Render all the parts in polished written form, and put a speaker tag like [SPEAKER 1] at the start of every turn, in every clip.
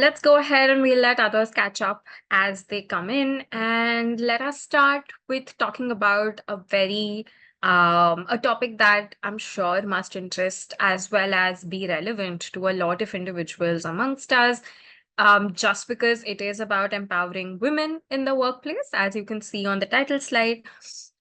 [SPEAKER 1] let's go ahead and we'll let others catch up as they come in. And let us start with talking about a topic that I'm sure must interest as well as be relevant to a lot of individuals amongst us. Just because it is about empowering women in the workplace, as you can see on the title slide,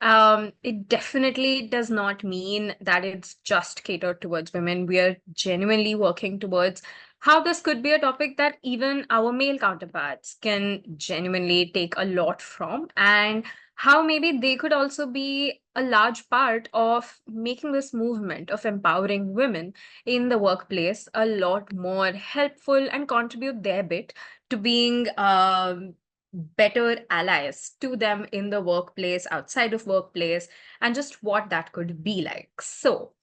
[SPEAKER 1] it definitely does not mean that it's just catered towards women. We are genuinely working towards how this could be a topic that even our male counterparts can genuinely take a lot from, and how maybe they could also be a large part of making this movement of empowering women in the workplace a lot more helpful and contribute their bit to being better allies to them in the workplace, outside of workplace, and just what that could be like. So,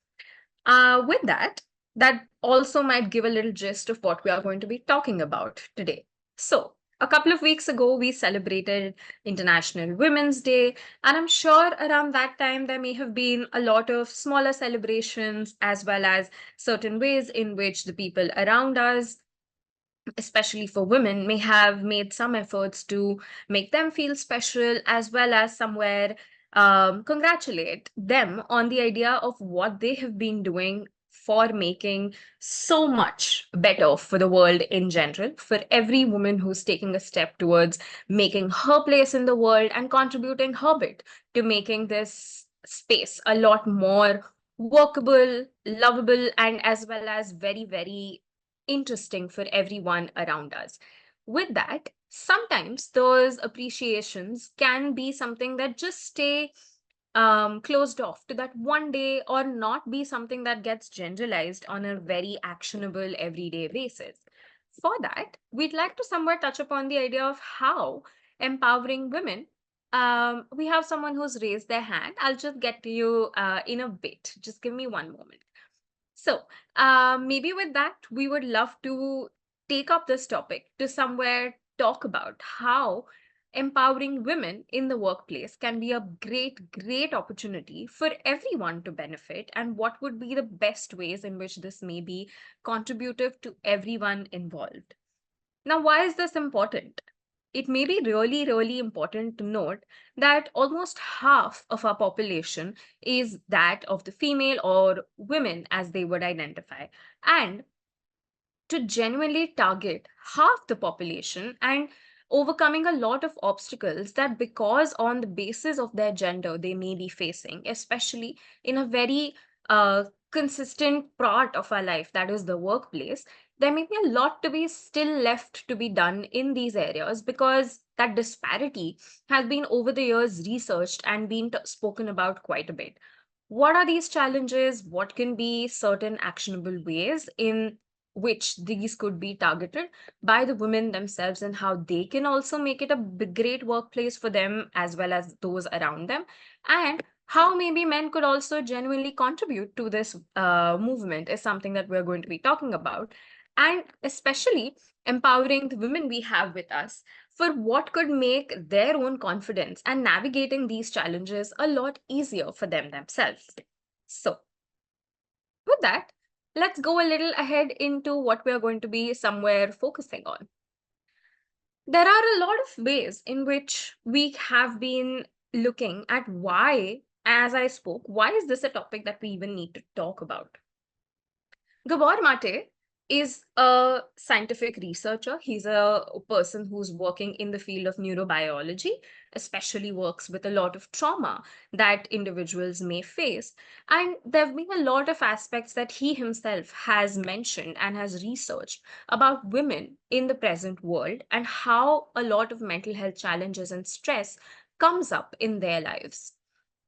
[SPEAKER 1] with that, that also might give a little gist of what we are going to be talking about today. So, a couple of weeks ago, we celebrated International Women's Day, and I'm sure around that time there may have been a lot of smaller celebrations as well as certain ways in which the people around us, especially for women, may have made some efforts to make them feel special as well as somewhere congratulate them on the idea of what they have been doing for making so much better for the world in general, for every woman who's taking a step towards making her place in the world and contributing her bit to making this space a lot more workable, lovable, and as well as very, very interesting for everyone around us. With that, sometimes those appreciations can be something that just stay closed off to that one day or not be something that gets generalized on a very actionable everyday basis. For that, we'd like to somewhat touch upon the idea of how empowering women. We have someone who's raised their hand. I'll just get to you in a bit. Just give me one moment. So, maybe with that, we would love to take up this topic to somewhere talk about how empowering women in the workplace can be a great, great opportunity for everyone to benefit, and what would be the best ways in which this may be contributive to everyone involved. Now, why is this important? It may be really, really important to note that almost half of our population is that of the female or women as they would identify. And to genuinely target half the population and overcoming a lot of obstacles that because on the basis of their gender they may be facing, especially in a very consistent part of our life, that is the workplace, there may be a lot to be still left to be done in these areas because that disparity has been over the years researched and been spoken about quite a bit. What are these challenges? What can be certain actionable ways in which these could be targeted by the women themselves, and how they can also make it a great workplace for them as well as those around them, and how maybe men could also genuinely contribute to this movement is something that we're going to be talking about, and especially empowering the women we have with us for what could make their own confidence and navigating these challenges a lot easier for them themselves. So, with that, let's go a little ahead into what we're going to be somewhere focusing on. There are a lot of ways in which we have been looking at why, as I spoke, why is this a topic that we even need to talk about? Gabor Mate is a scientific researcher. He's a person who's working in the field of neurobiology, especially works with a lot of trauma that individuals may face. And there have been a lot of aspects that he himself has mentioned and has researched about women in the present world and how a lot of mental health challenges and stress comes up in their lives.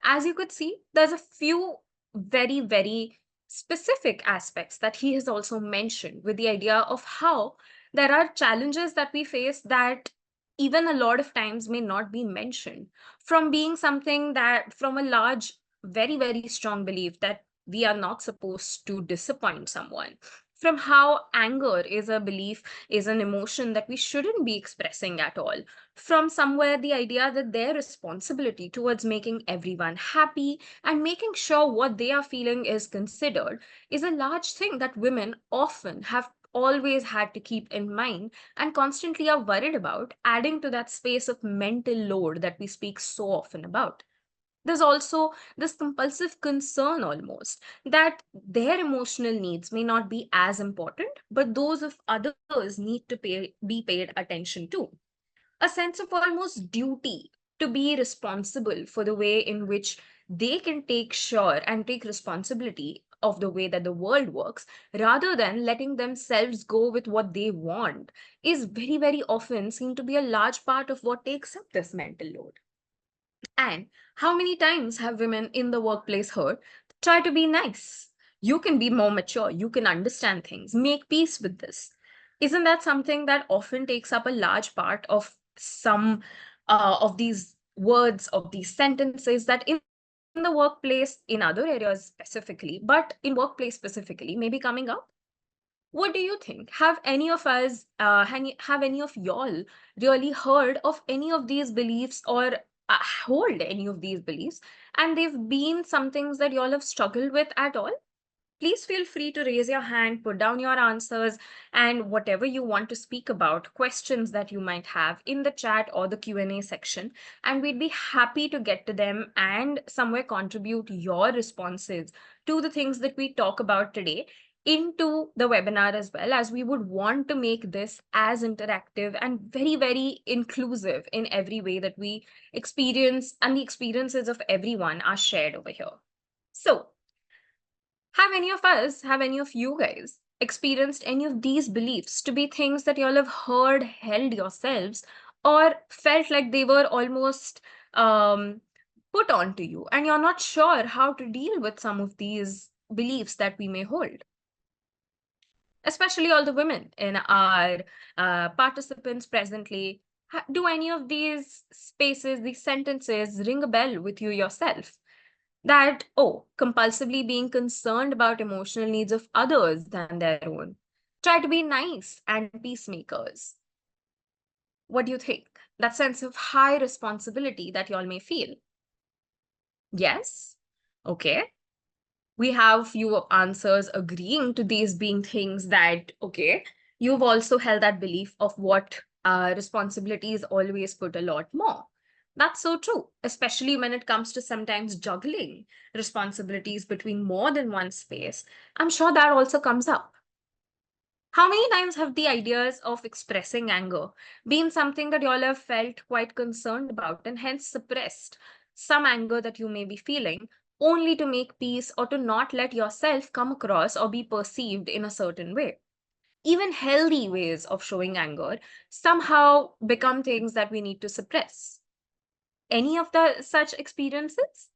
[SPEAKER 1] As you could see, there's a few very, very specific aspects that he has also mentioned with the idea of how there are challenges that we face that even a lot of times may not be mentioned, from being something that from a large, very, very strong belief that we are not supposed to disappoint someone, from how anger is a belief, is an emotion that we shouldn't be expressing at all, from somewhere the idea that their responsibility towards making everyone happy and making sure what they are feeling is considered is a large thing that women often have always had to keep in mind and constantly are worried about, adding to that space of mental load that we speak so often about. There's also this compulsive concern almost that their emotional needs may not be as important, but those of others need to be paid attention to. A sense of almost duty to be responsible for the way in which they can take sure and take responsibility of the way that the world works rather than letting themselves go with what they want is very, very often seen to be a large part of what takes up this mental load. And how many times have women in the workplace heard, try to be nice? You can be more mature, you can understand things, make peace with this. Isn't that something that often takes up a large part of some of these words, of these sentences that in the workplace, in other areas specifically, but in workplace specifically, may be coming up? What do you think? Have any of us, have any of y'all really heard of any of these beliefs or hold any of these beliefs? And they've been some things that y'all have struggled with at all? Please feel free to raise your hand, put down your answers, and whatever you want to speak about, questions that you might have in the chat or the Q&A section, and we'd be happy to get to them and somewhere contribute your responses to the things that we talk about today into the webinar as well, as we would want to make this as interactive and very, very inclusive in every way that we experience, and the experiences of everyone are shared over here. So, have any of you guys experienced any of these beliefs to be things that y'all have heard, held yourselves, or felt like they were almost um, put onto you, and you're not sure how to deal with some of these beliefs that we may hold? Especially all the women in our participants presently. Do any of these spaces, these sentences ring a bell with you yourself? That, oh, compulsively being concerned about emotional needs of others than their own. Try to be nice and peacemakers. What do you think? That sense of high responsibility that y'all may feel. Yes? Okay. We have few answers agreeing to these being things that, okay, you've also held that belief of what responsibilities always put a lot more. That's so true, especially when it comes to sometimes juggling responsibilities between more than one space. I'm sure that also comes up. How many times have the ideas of expressing anger been something that y'all have felt quite concerned about and hence suppressed some anger that you may be feeling only to make peace or to not let yourself come across or be perceived in a certain way? Even healthy ways of showing anger somehow become things that we need to suppress. Any of the such experiences?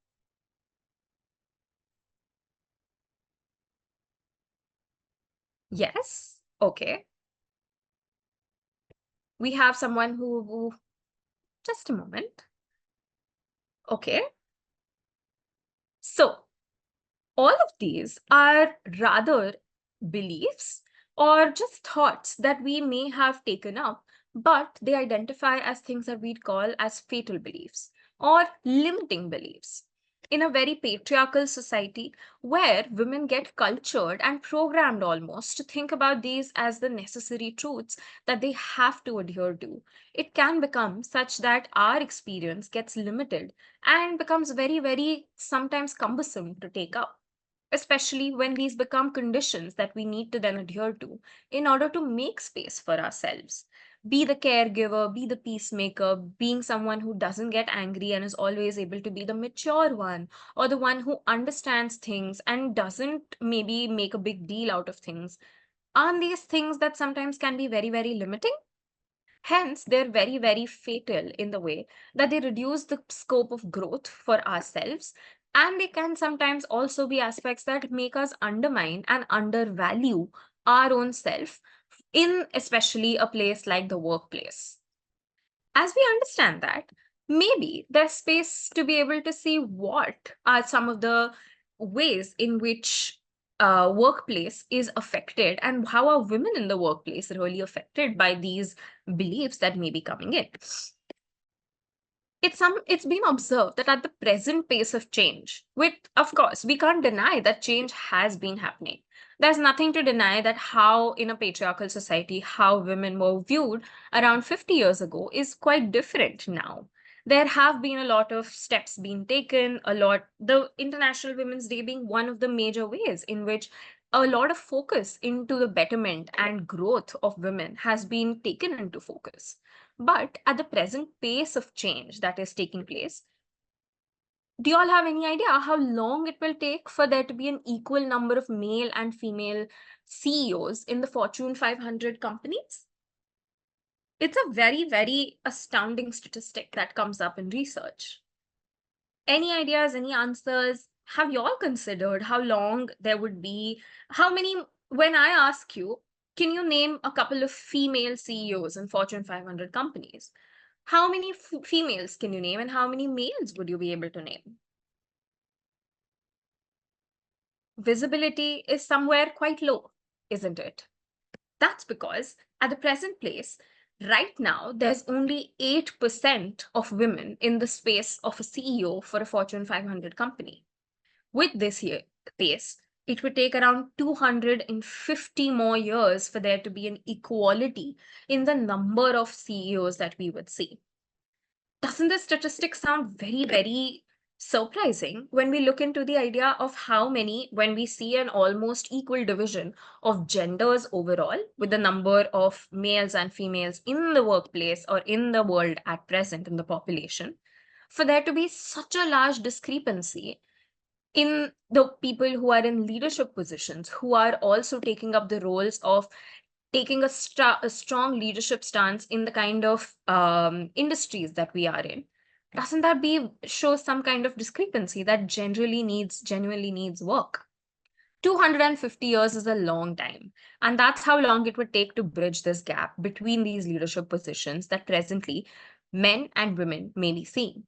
[SPEAKER 1] Yes. Okay. We have someone who just a moment. Okay. So all of these are rather beliefs or just thoughts that we may have taken up, but they identify as things that we'd call as fatal beliefs or limiting beliefs. In a very patriarchal society where women get cultured and programmed almost to think about these as the necessary truths that they have to adhere to, it can become such that our experience gets limited and becomes very, very sometimes cumbersome to take up, especially when these become conditions that we need to then adhere to in order to make space for ourselves. Be the caregiver, be the peacemaker, being someone who doesn't get angry and is always able to be the mature one, or the one who understands things and doesn't maybe make a big deal out of things. Aren't these things that sometimes can be very, very limiting? Hence, they're very, very fatal in the way that they reduce the scope of growth for ourselves. And they can sometimes also be aspects that make us undermine and undervalue our own self in especially a place like the workplace. As we understand that, maybe there's space to be able to see what are some of the ways in which workplace is affected and how are women in the workplace really affected by these beliefs that may be coming in. It's been observed that at the present pace of change, with of course we can't deny that change has been happening. There's nothing to deny that how in a patriarchal society how women were viewed around 50 years ago is quite different now. There have been a lot of steps being taken, a lot, the International Women's Day being one of the major ways in which a lot of focus into the betterment and growth of women has been taken into focus. But at the present pace of change that is taking place, do you all have any idea how long it will take for there to be an equal number of male and female CEOs in the Fortune 500 companies? It's a very, very astounding statistic that comes up in research. Any ideas, any answers? Have you all considered how long there would be? How many, when I ask you, can you name a couple of female CEOs in Fortune 500 companies? How many females can you name and how many males would you be able to name? Visibility is somewhere quite low, isn't it? That's because at the present place, right now, there's only 8% of women in the space of a CEO for a Fortune 500 company. With this year pace, it would take around 250 more years for there to be an equality in the number of CEOs that we would see. Doesn't this statistic sound very, very surprising when we look into the idea of how many, when we see an almost equal division of genders overall, with the number of males and females in the workplace or in the world at present in the population, for there to be such a large discrepancy in the people who are in leadership positions, who are also taking up the roles of taking a strong leadership stance in the kind of industries that we are in, doesn't that be show some kind of discrepancy that genuinely needs work? 250 years is a long time, and that's how long it would take to bridge this gap between these leadership positions that presently men and women may be seeing.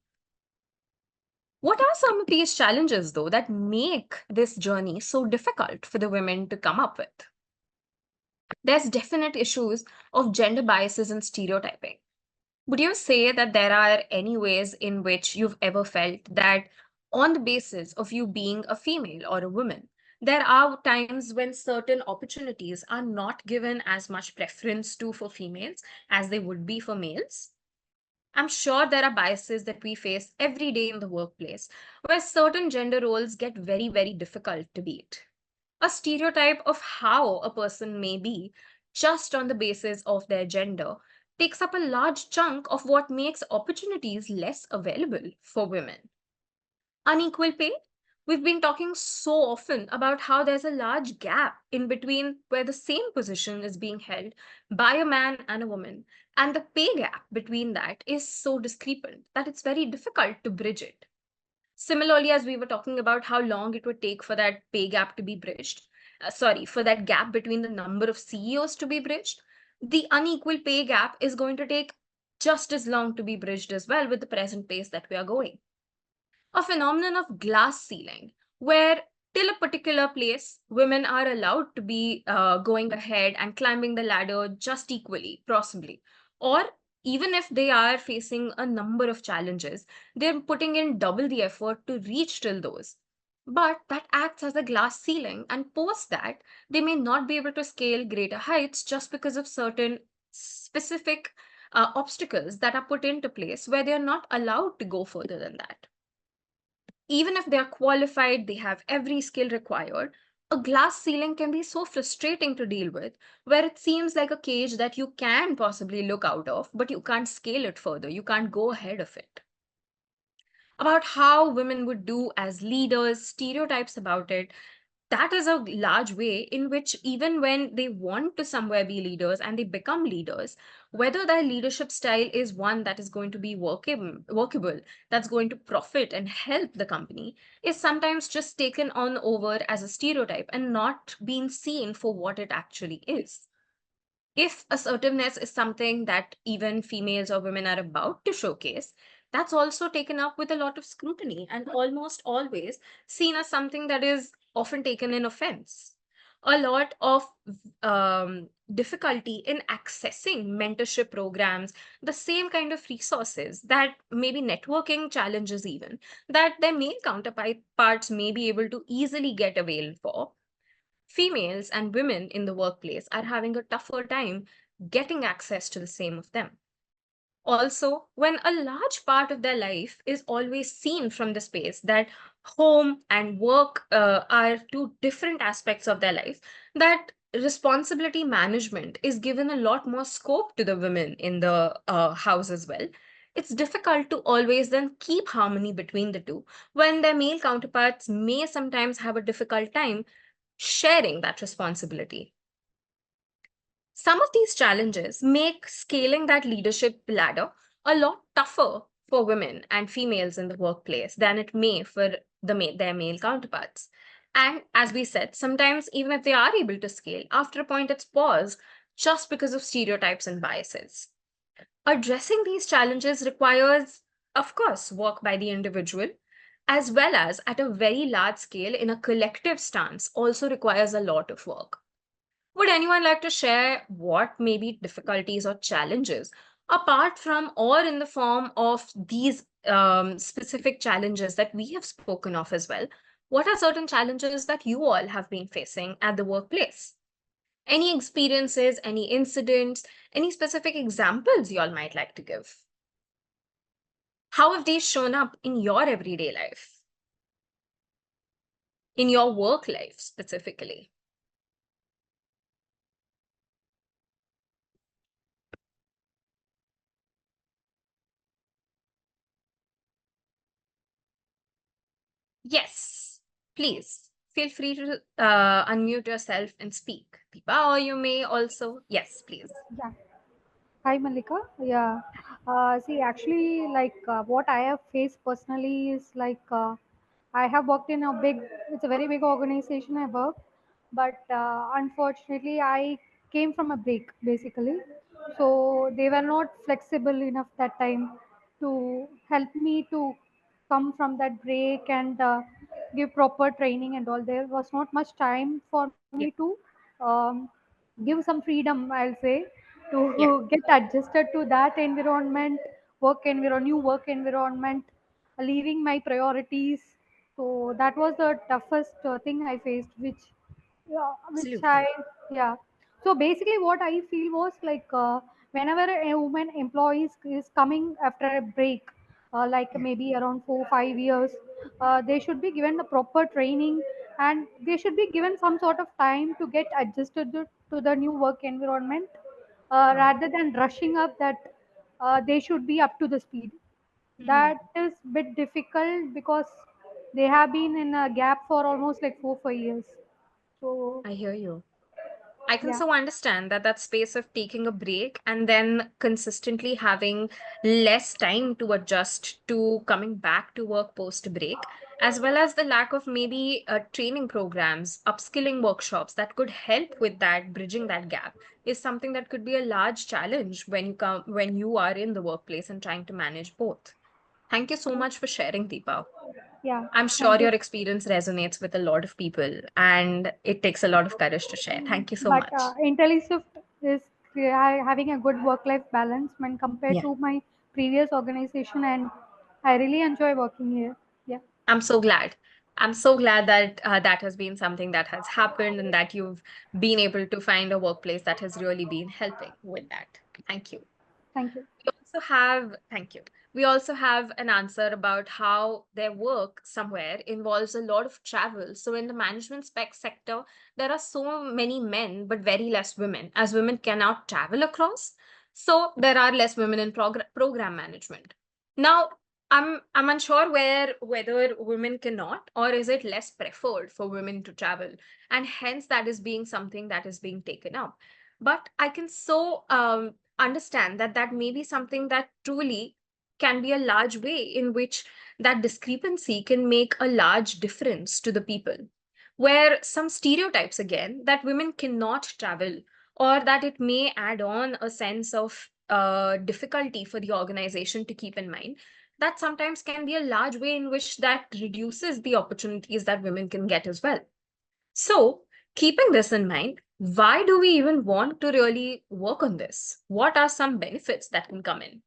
[SPEAKER 1] What are some of these challenges, though, that make this journey so difficult for the women to come up with? There's definite issues of gender biases and stereotyping. Would you say that there are any ways in which you've ever felt that, on the basis of you being a female or a woman, there are times when certain opportunities are not given as much preference to for females as they would be for males? I'm sure there are biases that we face every day in the workplace where certain gender roles get very, very difficult to beat. A stereotype of how a person may be just on the basis of their gender takes up a large chunk of what makes opportunities less available for women. Unequal pay. We've been talking so often about how there's a large gap in between where the same position is being held by a man and a woman, and the pay gap between that is so discrepant that it's very difficult to bridge it. Similarly, as we were talking about how long it would take for that pay gap to be bridged, for that gap between the number of CEOs to be bridged, the unequal pay gap is going to take just as long to be bridged as well with the present pace that we are going. A phenomenon of glass ceiling, where till a particular place, women are allowed to be going ahead and climbing the ladder just equally, possibly. Or even if they are facing a number of challenges, they're putting in double the effort to reach till those. But that acts as a glass ceiling, and post that, they may not be able to scale greater heights just because of certain specific obstacles that are put into place where they are not allowed to go further than that. Even if they are qualified, they have every skill required, a glass ceiling can be so frustrating to deal with, where it seems like a cage that you can possibly look out of, but you can't scale it further. You can't go ahead of it. About how women would do as leaders, stereotypes about it, that is a large way in which even when they want to somewhere be leaders and they become leaders, whether their leadership style is one that is going to be workable, that's going to profit and help the company, is sometimes just taken on over as a stereotype and not being seen for what it actually is. If assertiveness is something that even females or women are about to showcase, that's also taken up with a lot of scrutiny and almost always seen as something that is often taken in offense. a lot of difficulty in accessing mentorship programs, the same kind of resources, that maybe networking challenges even, that their male counterparts may be able to easily get availed for. Females and women in the workplace are having a tougher time getting access to the same of them. Also, when a large part of their life is always seen from the space that home and work are two different aspects of their life, that responsibility management is given a lot more scope to the women in the house as well. It's difficult to always then keep harmony between the two when their male counterparts may sometimes have a difficult time sharing that responsibility. Some of these challenges make scaling that leadership ladder a lot tougher for women and females in the workplace than it may for their male counterparts. And as we said, sometimes even if they are able to scale, after a point it's paused just because of stereotypes and biases. Addressing these challenges requires, of course, work by the individual, as well as at a very large scale in a collective stance, also requires a lot of work. Would anyone like to share what may be difficulties or challenges, apart from or in the form of these specific challenges that we have spoken of as well? What are certain challenges that you all have been facing at the workplace? Any experiences, any incidents, any specific examples you all might like to give? How have these shown up in your everyday life, in your work life specifically? Yes, please feel free to unmute yourself and speak. Deepa, or you may also. Yes, please.
[SPEAKER 2] Yeah. Hi, Malika. Yeah. See, actually, what I have faced personally is I have worked in a big, it's a very big organization I work, but unfortunately, I came from a break basically. So they were not flexible enough that time to help me to come from that break and give proper training and all. There was not much time for me
[SPEAKER 1] Yeah,
[SPEAKER 2] to um, give some freedom, I'll say,
[SPEAKER 1] yeah,
[SPEAKER 2] to get adjusted to that environment, new work environment, leaving my priorities. So that was the toughest thing I faced, which I,
[SPEAKER 1] absolutely.
[SPEAKER 2] yeah. So basically, what I feel was whenever a woman employee is coming after a break, like
[SPEAKER 1] Yeah.
[SPEAKER 2] maybe around 4 5 years, they should be given the proper training, and they should be given some sort of time to get adjusted to the new work environment,
[SPEAKER 1] Mhm.
[SPEAKER 2] rather than rushing up that they should be up to the speed.
[SPEAKER 1] Mhm.
[SPEAKER 2] That is bit difficult because they have been in a gap for almost like 4 5 years. So
[SPEAKER 1] I hear you. I can
[SPEAKER 2] yeah,
[SPEAKER 1] so understand that space of taking a break and then consistently having less time to adjust to coming back to work post break, as well as the lack of maybe training programs, upskilling workshops that could help with that, bridging that gap, is something that could be a large challenge when you are in the workplace and trying to manage both. Thank you so much for sharing, Deepa.
[SPEAKER 2] yeah.
[SPEAKER 1] I'm
[SPEAKER 2] Thank
[SPEAKER 1] sure
[SPEAKER 2] you.
[SPEAKER 1] your experience resonates with a lot of people, and it takes a lot of courage to share. Thank you so
[SPEAKER 2] But
[SPEAKER 1] much.
[SPEAKER 2] IntelliSwift is having a good work-life balance when compared
[SPEAKER 1] Yeah,
[SPEAKER 2] to my previous organization, and I really enjoy working here. Yeah,
[SPEAKER 1] I'm so glad. I'm so glad that that has been something that has happened and that you've been able to find a workplace that has really been helping with that. Thank you.
[SPEAKER 2] thank you.
[SPEAKER 1] Thank you. We also have an answer about how their work somewhere involves a lot of travel. So in the management spec sector, there are so many men, but very less women, as women cannot travel across. So there are less women in program management. Now, I'm unsure whether women cannot, or is it less preferred for women to travel, and hence that is being something that is being taken up. But I can understand that may be something that truly can be a large way in which that discrepancy can make a large difference to the people. Where some stereotypes, again, that women cannot travel, or that it may add on a sense of difficulty for the organization to keep in mind, that sometimes can be a large way in which that reduces the opportunities that women can get as well. So, Keeping this in mind, why do we even want to really work on this? What are some benefits that can come in?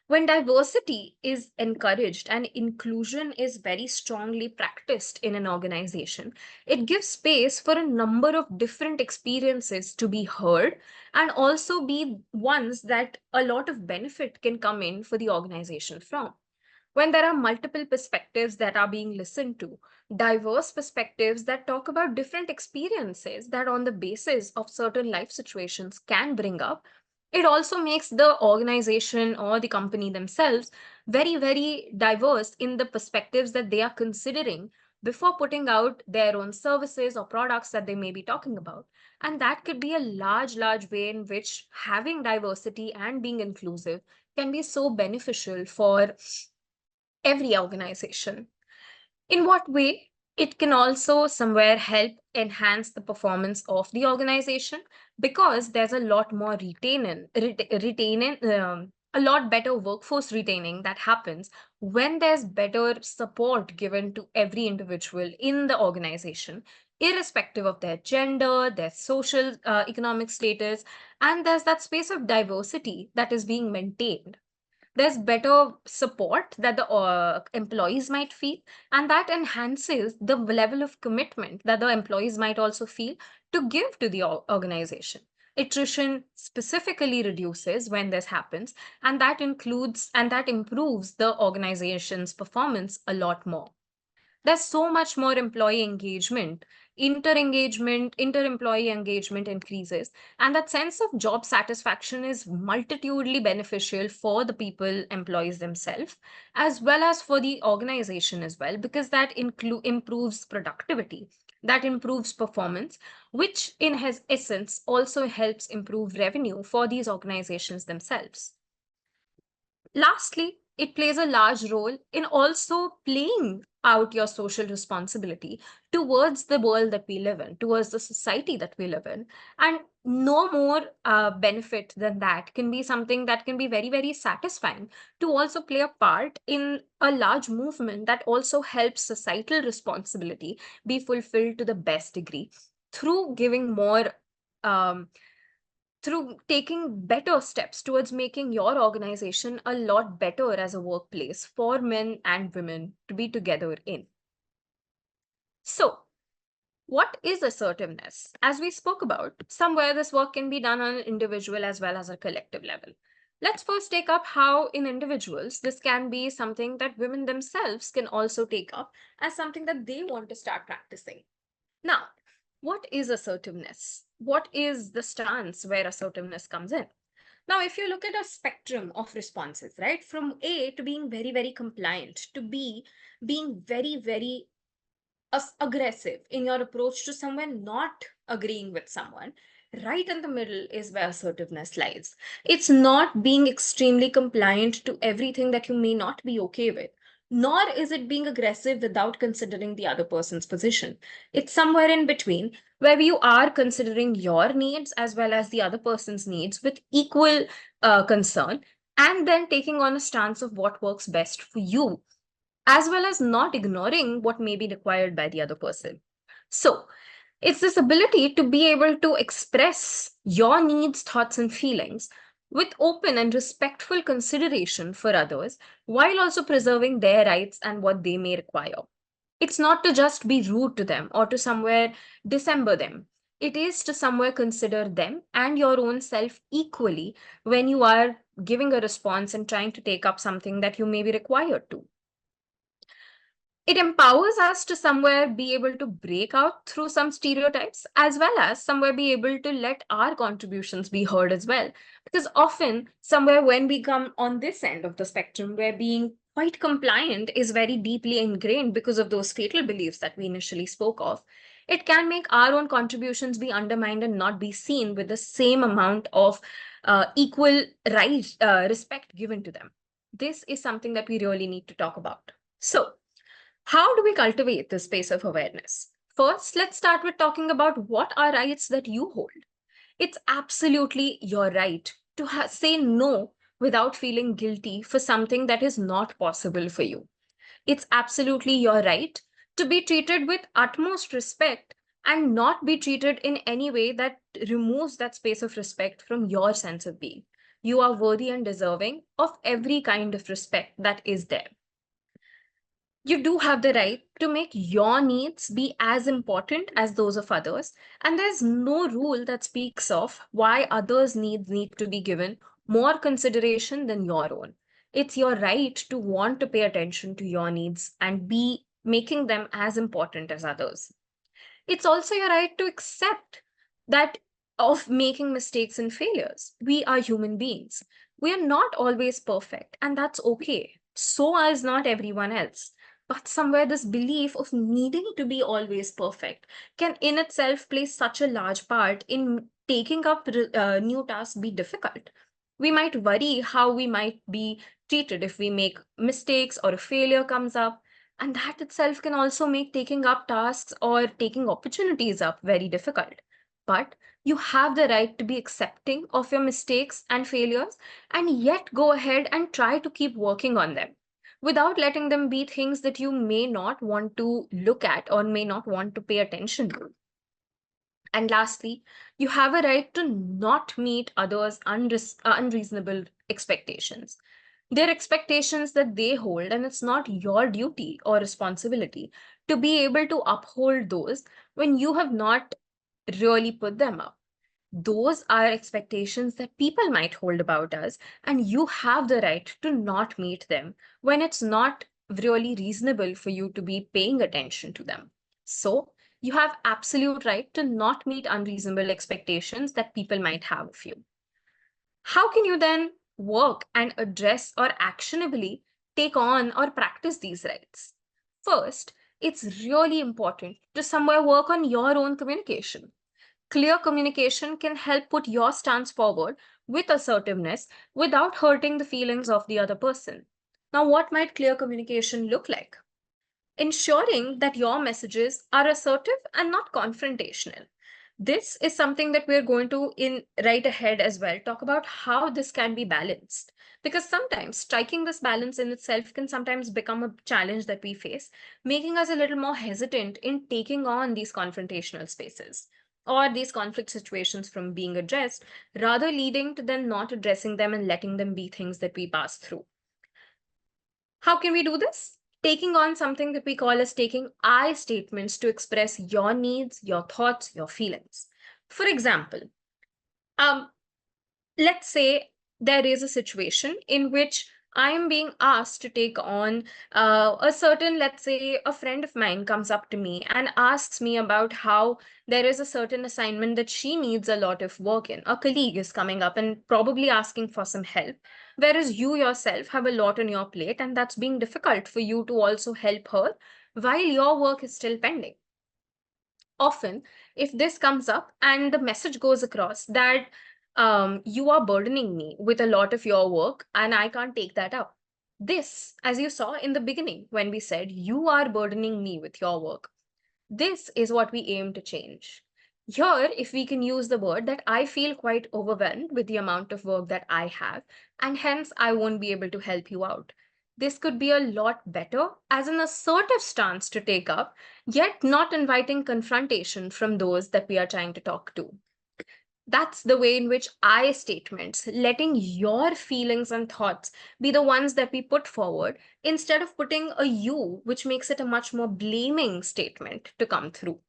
[SPEAKER 1] When diversity is encouraged and inclusion is very strongly practiced in an organization, it gives space for a number of different experiences to be heard and also be ones that a lot of benefit can come in for the organization from. When there are multiple perspectives that are being listened to, diverse perspectives that talk about different experiences that, on the basis of certain life situations, can bring up, it also makes the organization or the company themselves very, very diverse in the perspectives that they are considering before putting out their own services or products that they may be talking about. And that could be a large, large way in which having diversity and being inclusive can be so beneficial for every organization. In what way? It can also somewhere help enhance the performance of the organization because there's a lot more a lot better workforce retaining that happens when there's better support given to every individual in the organization, irrespective of their gender, their social economic status, and there's that space of diversity that is being maintained. There's better support that the employees might feel, and that enhances the level of commitment that the employees might also feel to give to the organization. Attrition specifically reduces when this happens, and that improves the organization's performance a lot more. There's so much more employee engagement, inter-employee engagement increases, and that sense of job satisfaction is multitudely beneficial for the people, employees themselves, as well as for the organization as well, because that improves productivity, that improves performance, which in his essence also helps improve revenue for these organizations themselves. Lastly, it plays a large role in also playing out your social responsibility towards the world that we live in, towards the society that we live in. And no more benefit than that can be something that can be very, very satisfying to also play a part in a large movement that also helps societal responsibility be fulfilled to the best degree through giving more. Through taking better steps towards making your organization a lot better as a workplace for men and women to be together in. So, what is assertiveness? As we spoke about, somewhere this work can be done on an individual as well as a collective level. Let's first take up how, in individuals, this can be something that women themselves can also take up as something that they want to start practicing. Now, what is assertiveness? What is the stance where assertiveness comes in? Now, if you look at a spectrum of responses, right, from A to being very, very compliant, to B being very, very aggressive in your approach to someone not agreeing with someone, right in the middle is where assertiveness lies. It's not being extremely compliant to everything that you may not be okay with, nor is it being aggressive without considering the other person's position. It's somewhere in between where you are considering your needs as well as the other person's needs with equal concern, and then taking on a stance of what works best for you, as well as not ignoring what may be required by the other person. So, it's this ability to be able to express your needs, thoughts, and feelings with open and respectful consideration for others while also preserving their rights and what they may require. It's not to just be rude to them or to somewhere dissemble them. It is to somewhere consider them and your own self equally when you are giving a response and trying to take up something that you may be required to. It empowers us to somewhere be able to break out through some stereotypes as well as somewhere be able to let our contributions be heard as well. Because often, somewhere when we come on this end of the spectrum, where being quite compliant is very deeply ingrained because of those fatal beliefs that we initially spoke of, it can make our own contributions be undermined and not be seen with the same amount of equal respect given to them. This is something that we really need to talk about. So, how do we cultivate this space of awareness? First, let's start with talking about what are rights that you hold. It's absolutely your right to say no without feeling guilty for something that is not possible for you. It's absolutely your right to be treated with utmost respect and not be treated in any way that removes that space of respect from your sense of being. You are worthy and deserving of every kind of respect that is there. You do have the right to make your needs be as important as those of others, and there's no rule that speaks of why others' needs need to be given more consideration than your own. It's your right to want to pay attention to your needs and be making them as important as others. It's also your right to accept that of making mistakes and failures. We are human beings. We are not always perfect, and that's okay. So is not everyone else. But somewhere, this belief of needing to be always perfect can in itself play such a large part in taking up new tasks be difficult. We might worry how we might be treated if we make mistakes or a failure comes up, and that itself can also make taking up tasks or taking opportunities up very difficult. But you have the right to be accepting of your mistakes and failures and yet go ahead and try to keep working on them without letting them be things that you may not want to look at or may not want to pay attention to. And lastly, you have a right to not meet others' unreasonable expectations. They're expectations that they hold, and it's not your duty or responsibility to be able to uphold those when you have not really put them up. Those are expectations that people might hold about us, and you have the right to not meet them when it's not really reasonable for you to be paying attention to them. So, you have absolute right to not meet unreasonable expectations that people might have of you. How can you then work and address or actionably take on or practice these rights? First, it's really important to somewhere work on your own communication. Clear communication can help put your stance forward with assertiveness without hurting the feelings of the other person. Now, what might clear communication look like? Ensuring that your messages are assertive and not confrontational. This is something that we're going to in right ahead as well talk about how this can be balanced, because sometimes striking this balance in itself can sometimes become a challenge that we face, making us a little more hesitant in taking on these confrontational spaces or these conflict situations from being addressed, rather leading to then not addressing them and letting them be things that we pass through. How can we do this? Taking on something that we call as taking I statements to express your needs, your thoughts, your feelings. For example, um, let's say there is a situation in which I am being asked to take on a certain, let's say, a friend of mine comes up to me and asks me about how there is a certain assignment that she needs a lot of work in. A colleague is coming up and probably asking for some help, whereas you yourself have a lot on your plate, and that's being difficult for you to also help her while your work is still pending. Often, if this comes up and the message goes across that you are burdening me with a lot of your work and I can't take that up. This, as you saw in the beginning when we said you are burdening me with your work, this is what we aim to change. Here, if we can use the word that I feel quite overwhelmed with the amount of work that I have, and hence I won't be able to help you out. This could be a lot better as an assertive stance to take up, yet not inviting confrontation from those that we are trying to talk to. That's the way in which I statements, letting your feelings and thoughts be the ones that we put forward instead of putting a you, which makes it a much more blaming statement to come through.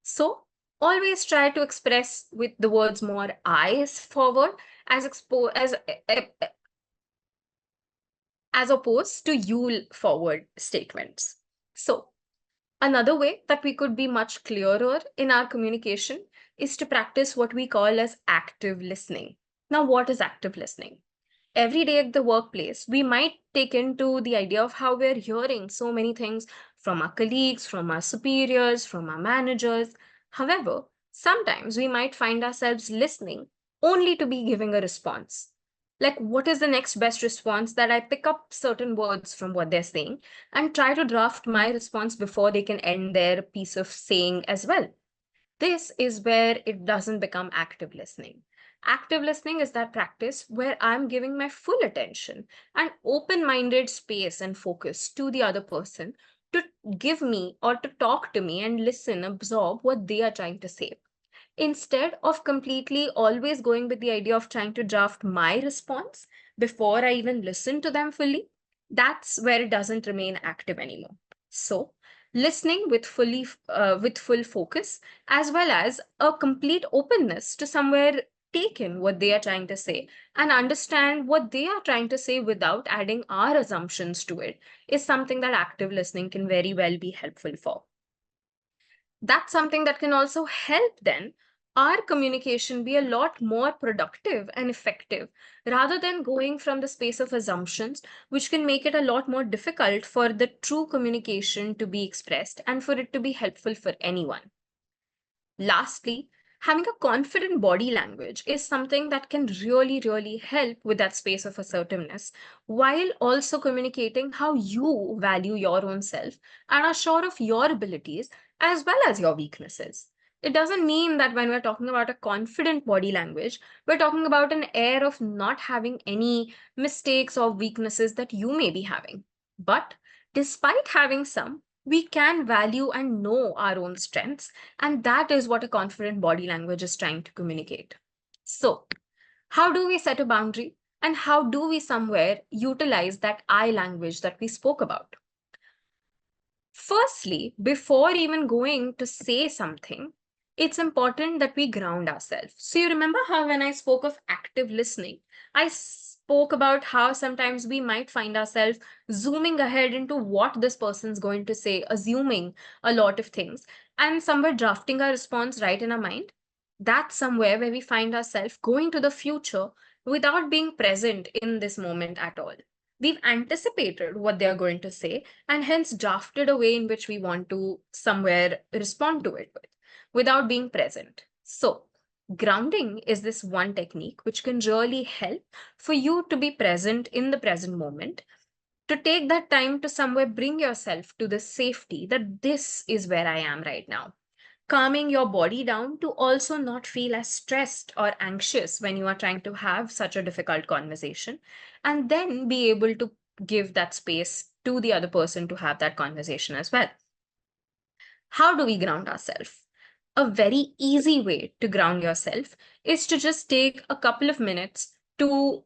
[SPEAKER 1] So always try to express with the words more I's forward as as opposed to you forward statements. So another way that we could be much clearer in our communication is to practice what we call as active listening. Now, what is active listening? Every day at the workplace, we might take into the idea of how we're hearing so many things from our colleagues, from our superiors, from our managers. However, sometimes we might find ourselves listening only to be giving a response. Like, what is the next best response that I pick up certain words from what they're saying and try to draft my response before they can end their piece of saying as well? This is where it doesn't become active listening. Active listening is that practice where I'm giving my full attention and open minded space and focus to the other person to give me or to talk to me and listen, absorb what they are trying to say. Instead of completely always going with the idea of trying to draft my response before I even listen to them fully, that's where it doesn't remain active anymore. So, listening with full focus, as well as a complete openness to somewhere take in what they are trying to say and understand what they are trying to say without adding our assumptions to it, is something that active listening can very well be helpful for. That's something that can also help then our communication be a lot more productive and effective rather than going from the space of assumptions, which can make it a lot more difficult for the true communication to be expressed and for it to be helpful for anyone. Lastly, having a confident body language is something that can really, really help with that space of assertiveness while also communicating how you value your own self and are sure of your abilities as well as your weaknesses. It doesn't mean that when we're talking about a confident body language, we're talking about an air of not having any mistakes or weaknesses that you may be having. But despite having some, we can value and know our own strengths, and that is what a confident body language is trying to communicate. So, how do we set a boundary? And how do we somewhere utilize that I language that we spoke about? Firstly, before even going to say something, it's important that we ground ourselves. So, you remember how when I spoke of active listening, I spoke about how sometimes we might find ourselves zooming ahead into what this person's going to say, assuming a lot of things, and somewhere drafting our response right in our mind. That's somewhere where we find ourselves going to the future without being present in this moment at all. We've anticipated what they are going to say and hence drafted a way in which we want to somewhere respond to it without being present. So, grounding is this one technique which can really help for you to be present in the present moment, to take that time to somewhere bring yourself to the safety that this is where I am right now, calming your body down to also not feel as stressed or anxious when you are trying to have such a difficult conversation, and then be able to give that space to the other person to have that conversation as well. How do we ground ourselves? A very easy way to ground yourself is to just take a couple of minutes to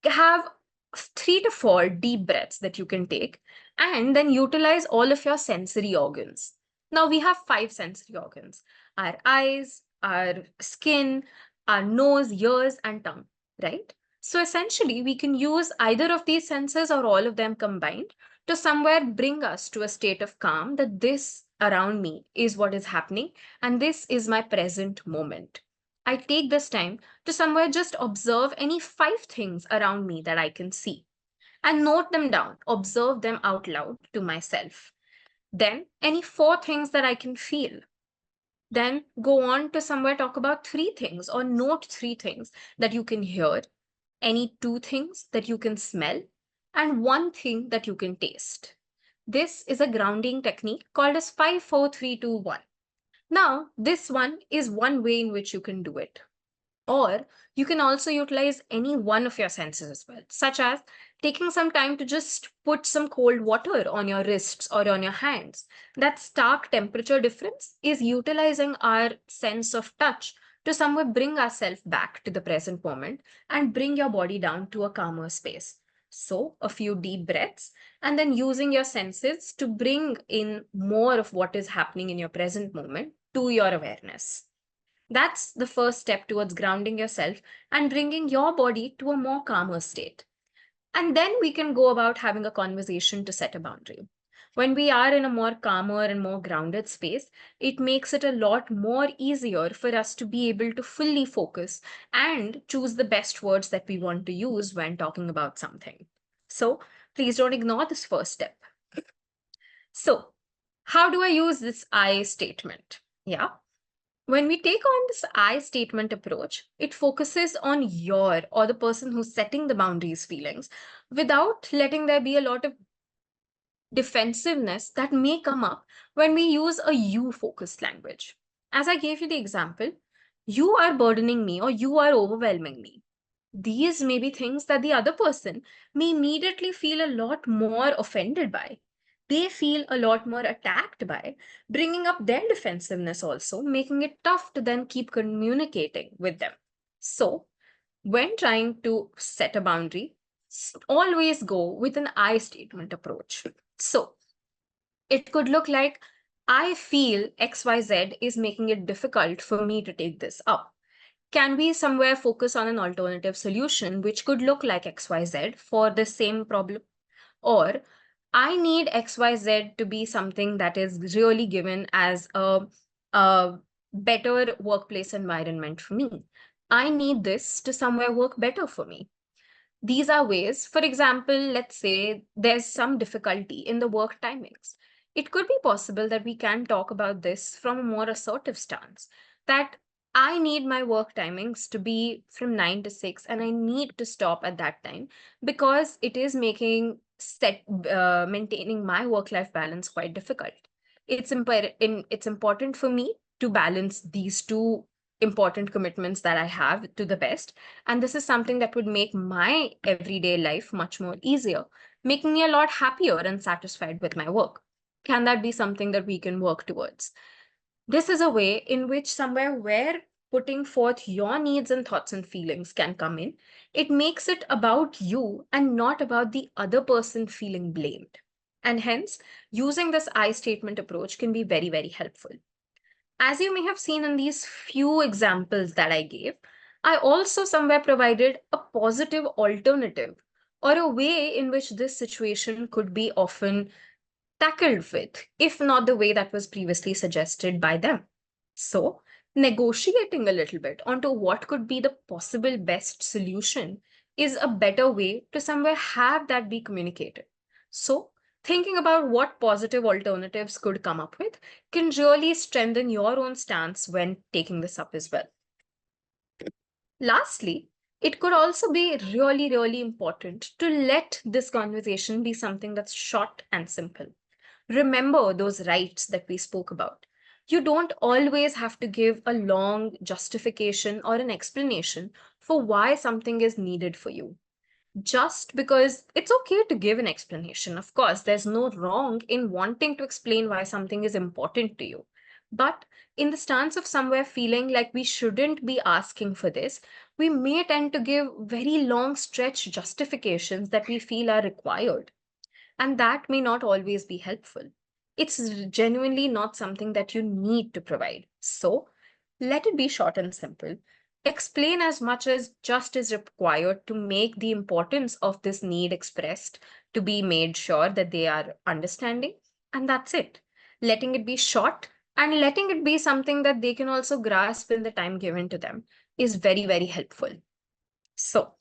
[SPEAKER 1] have 3 to 4 deep breaths that you can take and then utilize all of your sensory organs. Now, we have 5 sensory organs: our eyes, our skin, our nose, ears, and tongue, right? So, essentially, we can use either of these senses or all of them combined to somewhere bring us to a state of calm that this around me is what is happening and this is my present moment. I take this time to somewhere just observe any 5 things around me that I can see and note them down, observe them out loud to myself. Then, any 4 things that I can feel. Then go on to somewhere talk about 3 things or note 3 things that you can hear, any 2 things that you can smell, and 1 thing that you can taste. This is a grounding technique called as 5, 4, 3, 2, 1. Now, this one is one way in which you can do it. Or you can also utilize any one of your senses as well, such as taking some time to just put some cold water on your wrists or on your hands. That stark temperature difference is utilizing our sense of touch to somewhere bring ourselves back to the present moment and bring your body down to a calmer space. So, a few deep breaths, and then using your senses to bring in more of what is happening in your present moment to your awareness. That's the first step towards grounding yourself and bringing your body to a more calmer state. And then we can go about having a conversation to set a boundary. When we are in a more calmer and more grounded space, it makes it a lot more easier for us to be able to fully focus and choose the best words that we want to use when talking about something. So please don't ignore this first step. So, how do I use this I statement? Yeah. When we take on this I statement approach, it focuses on your or the person who's setting the boundaries feelings without letting there be a lot of defensiveness that may come up when we use a you focused language. As I gave you the example, you are burdening me or you are overwhelming me. These may be things that the other person may immediately feel a lot more offended by. they feel a lot more attacked by, bringing up their defensiveness also, making it tough to then keep communicating with them. So, when trying to set a boundary, always go with an I statement approach. So, it could look like, I feel XYZ is making it difficult for me to take this up. Can we somewhere focus on an alternative solution, which could look like XYZ for the same problem? Or I need XYZ to be something that is really given as a better workplace environment for me. I need this to somewhere work better for me. These are ways, for example, let's say there's some difficulty in the work timings. It could be possible that we can talk about this from a more assertive stance, that I need my work timings to be from 9 to 6 and I need to stop at that time because it is making maintaining my work life balance quite difficult. It's important for me to balance these two important commitments that I have to the best, and this is something that would make my everyday life much more easier, making me a lot happier and satisfied with my work. Can that be something that we can work towards? This is a way in which somewhere where putting forth your needs and thoughts and feelings can come in. It makes it about you and not about the other person feeling blamed. And hence, using this I statement approach can be very, very helpful. As you may have seen in these few examples that I gave, I also somewhere provided a positive alternative or a way in which this situation could be often tackled with, if not the way that was previously suggested by them. So, negotiating a little bit onto what could be the possible best solution is a better way to somewhere have that be communicated. So, thinking about what positive alternatives could come up with can really strengthen your own stance when taking this up as well. Lastly, it could also be really, really important to let this conversation be something that's short and simple. Remember those rights that we spoke about. You don't always have to give a long justification or an explanation for why something is needed for you. Just because it's okay to give an explanation. Of course, there's no wrong in wanting to explain why something is important to you. But in the stance of somewhere feeling like we shouldn't be asking for this, we may tend to give very long stretch justifications that we feel are required, and that may not always be helpful. It's genuinely not something that you need to provide. So let it be short and simple. Explain as much as just is required to make the importance of this need expressed to be made sure that they are understanding. And that's it. Letting it be short and letting it be something that they can also grasp in the time given to them is very, very helpful. So,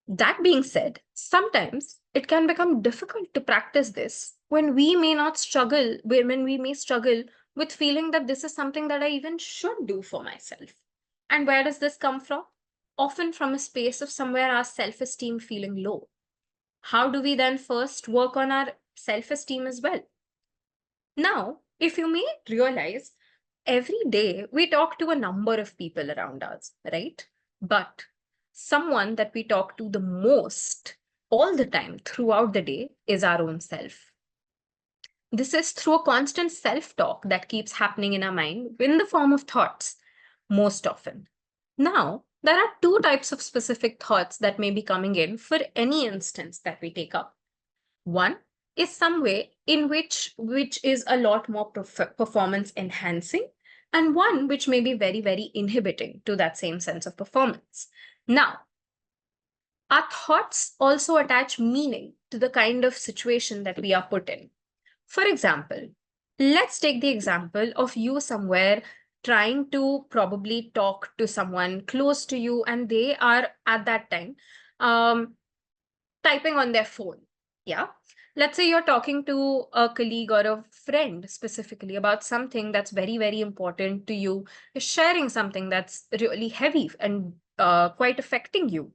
[SPEAKER 1] that being said, sometimes it can become difficult to practice this when we may struggle with feeling that this is something that I even should do for myself. And where does this come from? Often from a space of somewhere our self-esteem feeling low. How do we then first work on our self-esteem as well? Now, if you may realize, every day we talk to a number of people around us, right? But someone that we talk to the most all the time throughout the day is our own self. This is through a constant self talk that keeps happening in our mind in the form of thoughts, most often. Now, there are two types of specific thoughts that may be coming in for any instance that we take up. One is some way in which is a lot more performance enhancing, and one which may be very, very inhibiting to that same sense of performance. Now, our thoughts also attach meaning to the kind of situation that we are put in. For example, let's take the example of you somewhere trying to probably talk to someone close to you, and they are at that time um, typing on their phone. Yeah. Let's say you're talking to a colleague or a friend specifically about something that's very, very important to you. You're sharing something that's really heavy and quite affecting you.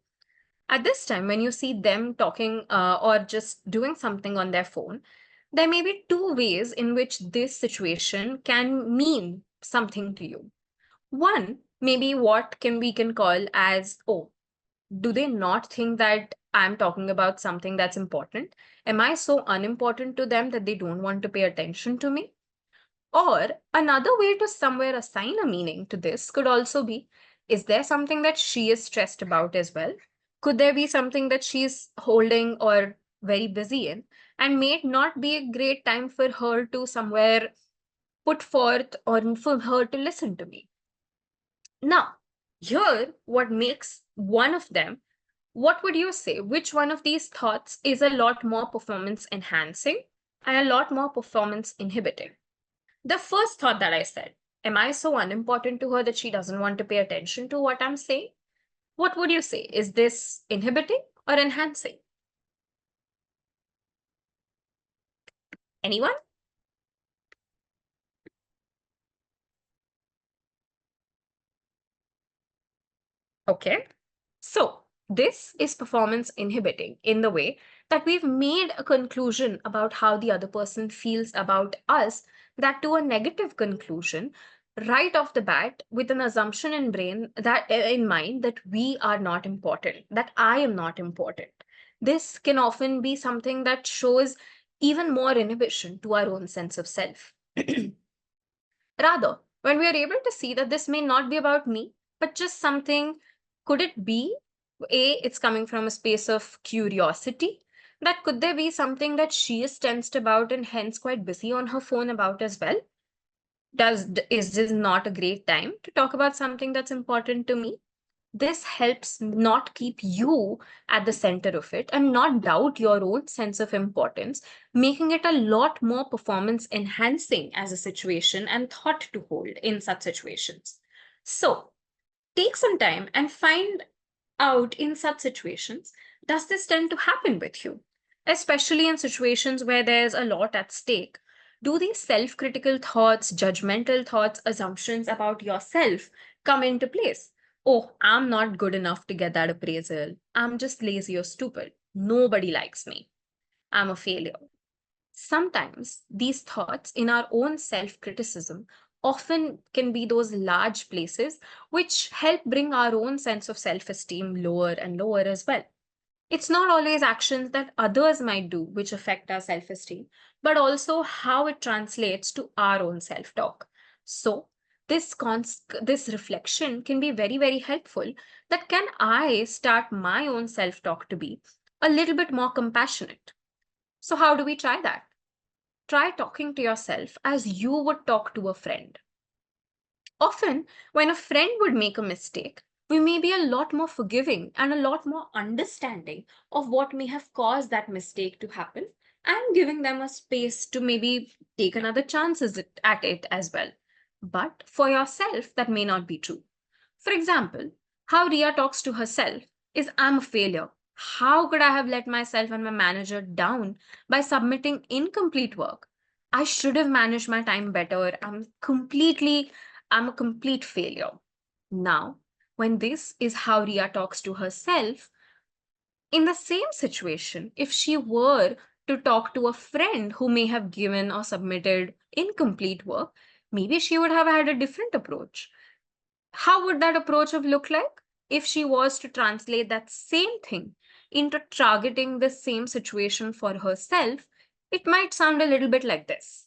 [SPEAKER 1] At this time, when you see them talking or just doing something on their phone, there may be two ways in which this situation can mean something to you. One, maybe what can we can call as, oh, do they not think that I'm talking about something that's important, am I so unimportant to them that they don't want to pay attention to me? Or another way to somewhere assign a meaning to this could also be, is there something that she is stressed about as well? Could there be something that she's holding or very busy in, and may it not be a great time for her to somewhere put forth or for her to listen to me? Now, here, what makes one of them, what would you say? Which one of these thoughts is a lot more performance enhancing and a lot more performance inhibiting? The first thought that I said, am I so unimportant to her that she doesn't want to pay attention to what I'm saying? What would you say? Is this inhibiting or enhancing? Anyone? Okay. So, this is performance inhibiting in the way that we've made a conclusion about how the other person feels about us, that to a negative conclusion right off the bat, with an assumption in brain that in mind that we are not important, that I am not important. This can often be something that shows even more inhibition to our own sense of self. Rather, when we are able to see that this may not be about me, but just something, could it be it's coming from a space of curiosity? That could there be something that she is tensed about and hence quite busy on her phone about as well? Is this not a great time to talk about something that's important to me? This helps not keep you at the center of it and not doubt your own sense of importance, making it a lot more performance enhancing as a situation and thought to hold in such situations. So, take some time and find out in such situations, does this tend to happen with you? Especially in situations where there's a lot at stake. Do these self critical thoughts, judgmental thoughts, assumptions about yourself come into place? Oh, I'm not good enough to get that appraisal. I'm just lazy or stupid. Nobody likes me. I'm a failure. Sometimes these thoughts in our own self criticism often can be those large places which help bring our own sense of self esteem lower and lower as well. It's not always actions that others might do which affect our self esteem, but also how it translates to our own self talk. So, this reflection can be very, very helpful. That can I start my own self talk to be a little bit more compassionate? So, how do we try that? Try talking to yourself as you would talk to a friend. Often, when a friend would make a mistake, we may be a lot more forgiving and a lot more understanding of what may have caused that mistake to happen and giving them a space to maybe take another chances at it as well. But for yourself, that may not be true. For example, how Ria talks to herself is, I'm a failure. How could I have let myself and my manager down by submitting incomplete work? I should have managed my time better. I'm a complete failure. Now, when this is how Ria talks to herself, in the same situation, if she were to talk to a friend who may have given or submitted incomplete work, maybe she would have had a different approach. How would that approach have looked like if she was to translate that same thing into targeting the same situation for herself? It might sound a little bit like this.